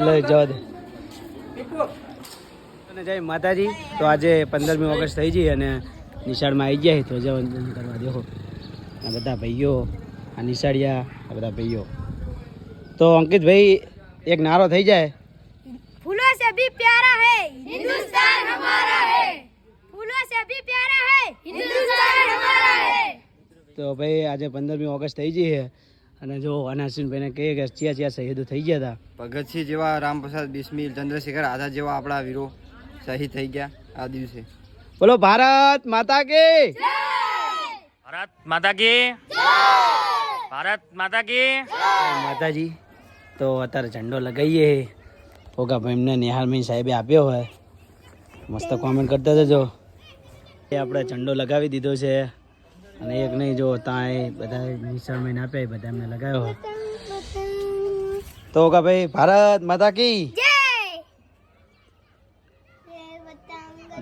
લઈ જવા દે. અને જય માતાજી. તો આજે 15મી ઓગસ્ટ થઈ ગઈ અને નિશાળમાં આવી ગયા તો ધ્વજવંદન કરવા દેખો આ બધા ભાઈઓ, આ નિશાળિયા, આ બધા ભાઈઓ. તો અંકિતભાઈ એક નારો થઈ જાય. फूलों से भी प्यारा है हिंदुस्तान हमारा है, फूलों से भी प्यारा है हिंदुस्तान हमारा है. તો ભાઈ આજે 15મી ઓગસ્ટ થઈ ગઈ છે અને જો અનાસિનભાઈને કહીએ કે ચિયા શહીદો થઈ ગયા હતા. ભગતસિંહ જેવા, રામપ્રસાદ બિસ્મિલ, ચંદ્રશેખર આઝાદ જેવા આપણા વીરો શહીદ થઈ ગયા આ દિવસે. બોલો ભારત માતા કી, ભારત માતા કી, ભારત માતા કી. માતાજી. તો અત્યારે ઝંડો લગાવીએ. ઓકા ભાઈ એમને નિહાલભાઈ સાહેબે આપ્યો હોય, મસ્ત કોમેન્ટ કરતા જજો. એ આપણે ઝંડો લગાવી દીધો છે અને એક નહીં જો ત્યાં બધા નિશાળમાં આપ્યા બધા એમને લગાવ્યો હોય. તો ઓકા ભાઈ ભારત માતા કી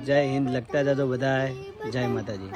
જય હિન્દ લખતા જજો બધા. જય માતાજી.